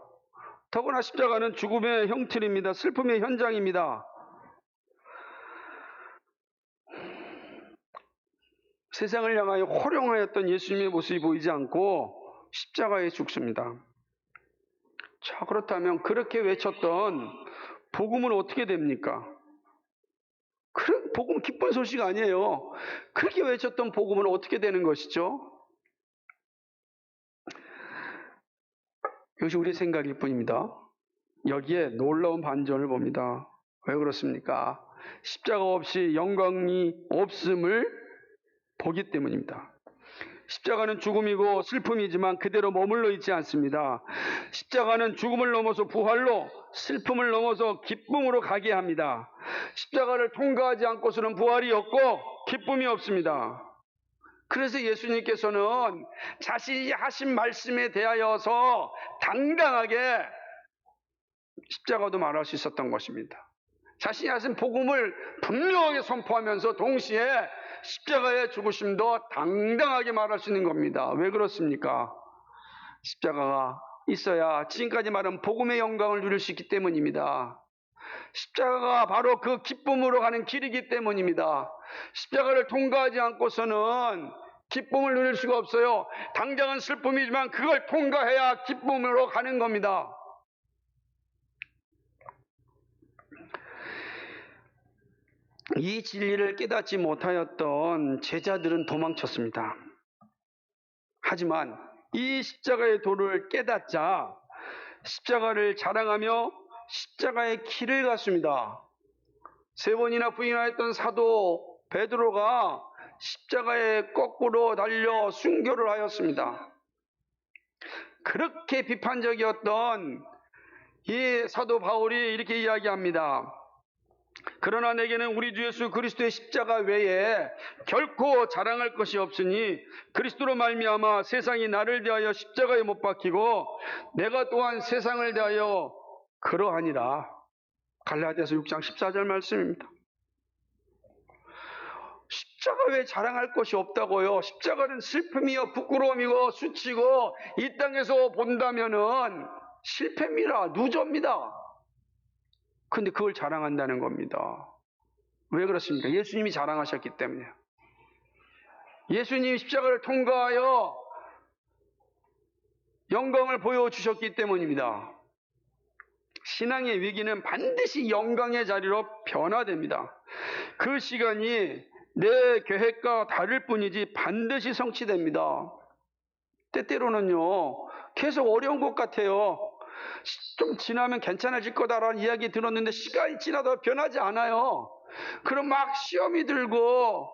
더구나 십자가는 죽음의 형틀입니다. 슬픔의 현장입니다. 세상을 향하여 호령하였던 예수님의 모습이 보이지 않고 십자가에 죽습니다. 자, 그렇다면 그렇게 외쳤던 복음은 어떻게 됩니까? 복음 기쁜 소식 아니에요. 그렇게 외쳤던 복음은 어떻게 되는 것이죠? 이것이 우리의 생각일 뿐입니다. 여기에 놀라운 반전을 봅니다. 왜 그렇습니까? 십자가 없이 영광이 없음을 보기 때문입니다. 십자가는 죽음이고 슬픔이지만 그대로 머물러 있지 않습니다. 십자가는 죽음을 넘어서 부활로, 슬픔을 넘어서 기쁨으로 가게 합니다. 십자가를 통과하지 않고서는 부활이 없고 기쁨이 없습니다. 그래서 예수님께서는 자신이 하신 말씀에 대하여서 당당하게 십자가도 말할 수 있었던 것입니다. 자신이 하신 복음을 분명하게 선포하면서 동시에 십자가의 죽으심도 당당하게 말할 수 있는 겁니다. 왜 그렇습니까? 십자가가 있어야 지금까지 말한 복음의 영광을 누릴 수 있기 때문입니다. 십자가가 바로 그 기쁨으로 가는 길이기 때문입니다. 십자가를 통과하지 않고서는 기쁨을 누릴 수가 없어요. 당장은 슬픔이지만 그걸 통과해야 기쁨으로 가는 겁니다. 이 진리를 깨닫지 못하였던 제자들은 도망쳤습니다. 하지만 이 십자가의 도를 깨닫자 십자가를 자랑하며 십자가의 길을 갔습니다. 3번이나 부인하였던 사도 베드로가 십자가에 거꾸로 달려 순교를 하였습니다. 그렇게 비판적이었던 이 사도 바울이 이렇게 이야기합니다. 그러나 내게는 우리 주 예수 그리스도의 십자가 외에 결코 자랑할 것이 없으니 그리스도로 말미암아 세상이 나를 대하여 십자가에 못 박히고 내가 또한 세상을 대하여 그러하니라. 갈라디아서 6장 14절 말씀입니다. 십자가 외에 자랑할 것이 없다고요. 십자가는 슬픔이요 부끄러움이고 수치고 이 땅에서 본다면은 실패입니다. 누조입니다. 근데 그걸 자랑한다는 겁니다. 왜 그렇습니까? 예수님이 자랑하셨기 때문에요. 예수님이 십자가를 통과하여 영광을 보여주셨기 때문입니다. 신앙의 위기는 반드시 영광의 자리로 변화됩니다. 그 시간이 내 계획과 다를 뿐이지 반드시 성취됩니다. 때때로는요, 계속 어려운 것 같아요. 좀 지나면 괜찮아질 거다라는 이야기 들었는데 시간이 지나도 변하지 않아요. 그럼 막 시험이 들고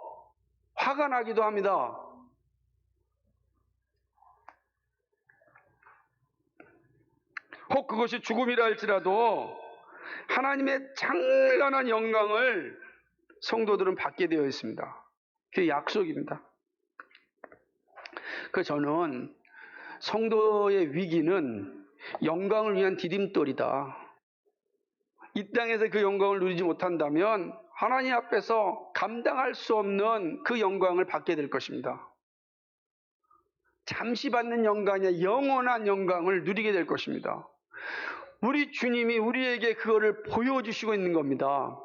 화가 나기도 합니다. 혹 그것이 죽음이라 할지라도 하나님의 찬란한 영광을 성도들은 받게 되어 있습니다. 그게 약속입니다. 저는 성도의 위기는 영광을 위한 디딤돌이다. 이 땅에서 그 영광을 누리지 못한다면 하나님 앞에서 감당할 수 없는 그 영광을 받게 될 것입니다. 잠시 받는 영광이 아니라 영원한 영광을 누리게 될 것입니다. 우리 주님이 우리에게 그거를 보여주시고 있는 겁니다.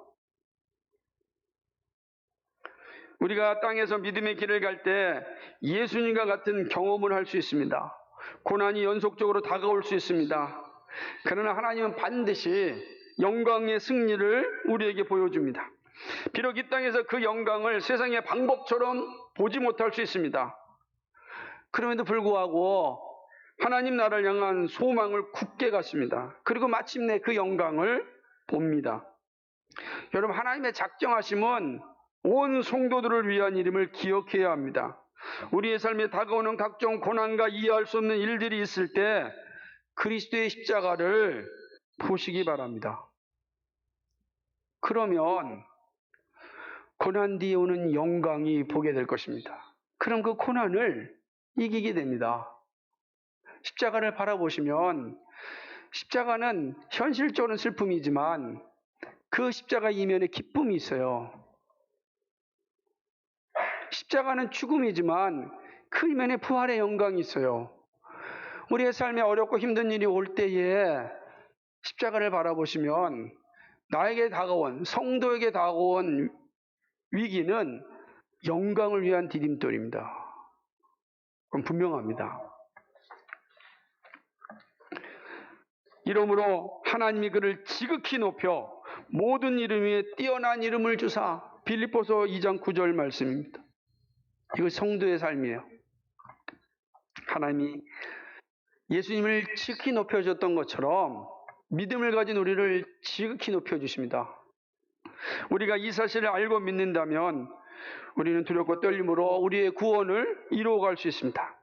우리가 땅에서 믿음의 길을 갈 때 예수님과 같은 경험을 할 수 있습니다. 고난이 연속적으로 다가올 수 있습니다. 그러나 하나님은 반드시 영광의 승리를 우리에게 보여줍니다. 비록 이 땅에서 그 영광을 세상의 방법처럼 보지 못할 수 있습니다. 그럼에도 불구하고 하나님 나라를 향한 소망을 굳게 갖습니다. 그리고 마침내 그 영광을 봅니다. 여러분, 하나님의 작정하심은 온 성도들을 위한 일임을 기억해야 합니다. 우리의 삶에 다가오는 각종 고난과 이해할 수 없는 일들이 있을 때 그리스도의 십자가를 보시기 바랍니다. 그러면 고난 뒤에 오는 영광이 보게 될 것입니다. 그럼 그 고난을 이기게 됩니다. 십자가를 바라보시면 십자가는 현실적으로는 슬픔이지만 그 십자가 이면에 기쁨이 있어요. 십자가는 죽음이지만 그 이면에 부활의 영광이 있어요. 우리의 삶에 어렵고 힘든 일이 올 때에 십자가를 바라보시면 나에게 다가온, 성도에게 다가온 위기는 영광을 위한 디딤돌입니다. 그건 분명합니다. 이러므로 하나님이 그를 지극히 높여 모든 이름 위에 뛰어난 이름을 주사, 빌립보서 2장 9절 말씀입니다. 이거 성도의 삶이에요. 하나님이 예수님을 지극히 높여줬던 것처럼 믿음을 가진 우리를 지극히 높여주십니다. 우리가 이 사실을 알고 믿는다면 우리는 두렵고 떨림으로 우리의 구원을 이루어갈 수 있습니다.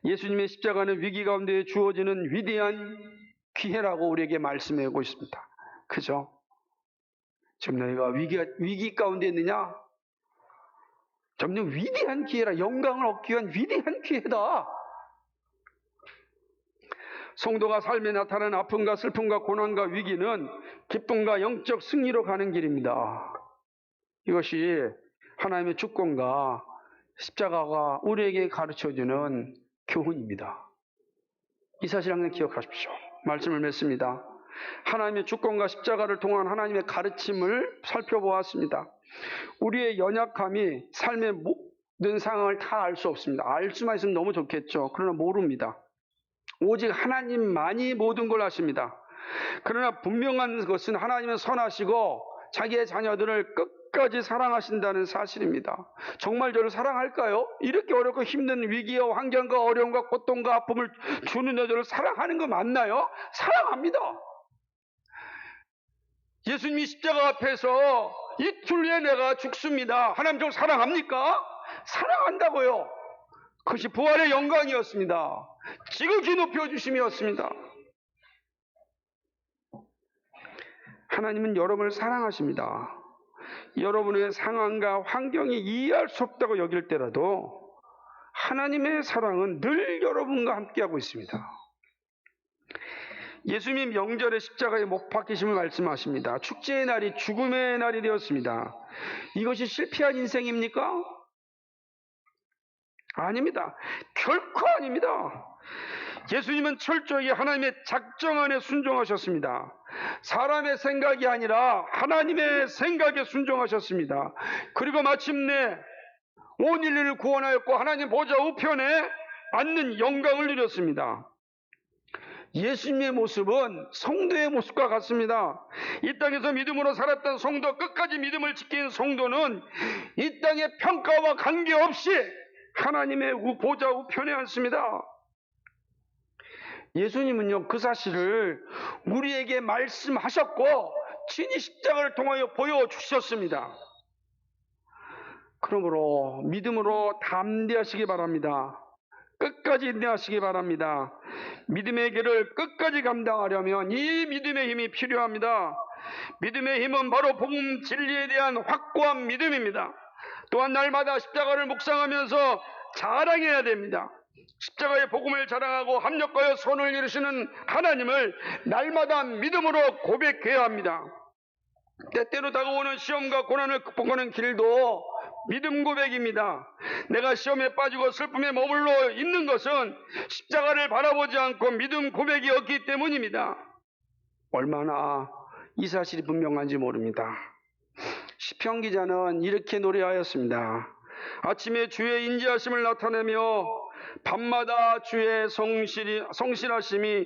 예수님의 십자가는 위기 가운데 주어지는 위대한 기회라고 우리에게 말씀하고 있습니다. 그죠? 지금 너희가 위기 가운데 있느냐? 점점 위대한 기회라. 영광을 얻기 위한 위대한 기회다. 성도가 삶에 나타나는 아픔과 슬픔과 고난과 위기는 기쁨과 영적 승리로 가는 길입니다. 이것이 하나님의 주권과 십자가가 우리에게 가르쳐주는 교훈입니다. 이 사실 항상 기억하십시오. 말씀을 맺습니다. 하나님의 주권과 십자가를 통한 하나님의 가르침을 살펴보았습니다. 우리의 연약함이 삶의 모든 상황을 다 알 수 없습니다. 알 수만 있으면 너무 좋겠죠. 그러나 모릅니다. 오직 하나님만이 모든 걸 아십니다. 그러나 분명한 것은 하나님은 선하시고 자기의 자녀들을 끝까지 사랑하신다는 사실입니다. 정말 저를 사랑할까요? 이렇게 어렵고 힘든 위기와 환경과 어려움과 고통과 아픔을 주는 여자를 사랑하는 거 맞나요? 사랑합니다. 예수님이 십자가 앞에서 이틀 후에 내가 죽습니다. 하나님 저를 사랑합니까? 사랑한다고요. 그것이 부활의 영광이었습니다. 지극히 높여주심이었습니다. 하나님은 여러분을 사랑하십니다. 여러분의 상황과 환경이 이해할 수 없다고 여길 때라도 하나님의 사랑은 늘 여러분과 함께하고 있습니다. 예수님 명절에 십자가에 못 박히심을 말씀하십니다. 축제의 날이 죽음의 날이 되었습니다. 이것이 실패한 인생입니까? 아닙니다. 결코 아닙니다. 예수님은 철저히 하나님의 작정 안에 순종하셨습니다. 사람의 생각이 아니라 하나님의 생각에 순종하셨습니다. 그리고 마침내 온 인류를 구원하였고 하나님 보좌 우편에 앉는 영광을 누렸습니다. 예수님의 모습은 성도의 모습과 같습니다. 이 땅에서 믿음으로 살았던 성도, 끝까지 믿음을 지킨 성도는 이 땅의 평가와 관계없이 하나님의 보좌 우편에 앉습니다. 예수님은요, 그 사실을 우리에게 말씀하셨고 친히 십자가를 통하여 보여주셨습니다. 그러므로 믿음으로 담대하시기 바랍니다. 끝까지 인내하시기 바랍니다. 믿음의 길을 끝까지 감당하려면 이 믿음의 힘이 필요합니다. 믿음의 힘은 바로 복음 진리에 대한 확고한 믿음입니다. 또한 날마다 십자가를 묵상하면서 자랑해야 됩니다. 십자가의 복음을 자랑하고 합력하여 선을 이루시는 하나님을 날마다 믿음으로 고백해야 합니다. 때때로 다가오는 시험과 고난을 극복하는 길도 믿음 고백입니다. 내가 시험에 빠지고 슬픔에 머물러 있는 것은 십자가를 바라보지 않고 믿음 고백이 없기 때문입니다. 얼마나 이 사실이 분명한지 모릅니다. 시편 기자는 이렇게 노래하였습니다. 아침에 주의 인자하심을 나타내며 밤마다 주의 성실하심이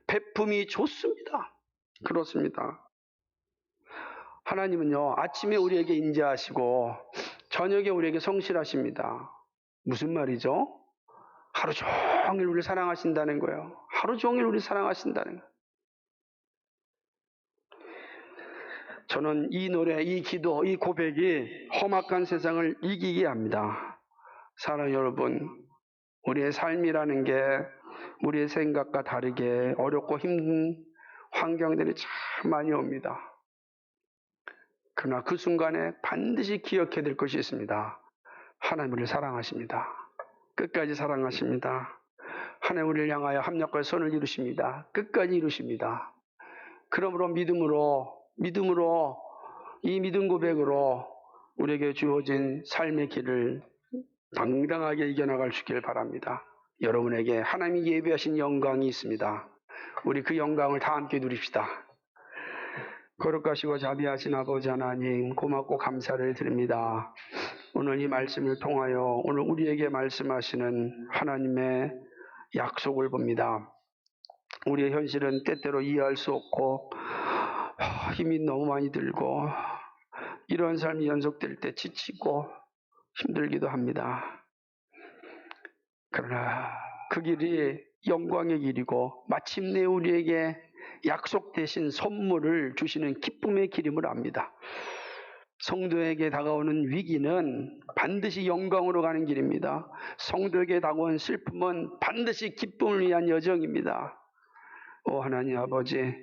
베품이 좋습니다. 그렇습니다. 하나님은요, 아침에 우리에게 인자하시고 저녁에 우리에게 성실하십니다. 무슨 말이죠? 하루 종일 우리를 사랑하신다는 거예요. 하루 종일 우리를 사랑하신다는 거예요. 저는 이 노래, 이 기도, 이 고백이 험악한 세상을 이기게 합니다. 사랑 여러분, 우리의 삶이라는 게 우리의 생각과 다르게 어렵고 힘든 환경들이 참 많이 옵니다. 그러나 그 순간에 반드시 기억해야 될 것이 있습니다. 하나님 우리를 사랑하십니다. 끝까지 사랑하십니다. 하나님 우리를 향하여 합력과 선을 이루십니다. 끝까지 이루십니다. 그러므로 믿음으로 이 믿음 고백으로 우리에게 주어진 삶의 길을 당당하게 이겨나갈 수 있기를 바랍니다. 여러분에게 하나님이 예비하신 영광이 있습니다. 우리 그 영광을 다 함께 누립시다. 거룩하시고 자비하신 아버지 하나님, 고맙고 감사를 드립니다. 오늘 이 말씀을 통하여 오늘 우리에게 말씀하시는 하나님의 약속을 봅니다. 우리의 현실은 때때로 이해할 수 없고 힘이 너무 많이 들고 이런 삶이 연속될 때 지치고 힘들기도 합니다. 그러나 그 길이 영광의 길이고 마침내 우리에게 약속되신 선물을 주시는 기쁨의 길임을 압니다. 성도에게 다가오는 위기는 반드시 영광으로 가는 길입니다. 성도에게 다가온 슬픔은 반드시 기쁨을 위한 여정입니다. 오 하나님 아버지,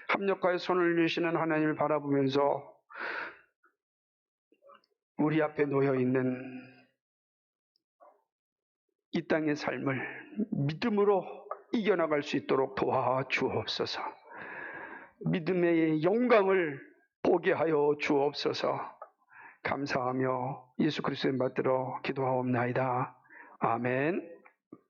합력하여 손을 내시는 하나님을 바라보면서 우리 앞에 놓여있는 이 땅의 삶을 믿음으로 이겨나갈 수 있도록 도와주옵소서. 믿음의 영광을 보게 하여 주옵소서. 감사하며 예수 그리스도의 받들어 기도하옵나이다. 아멘.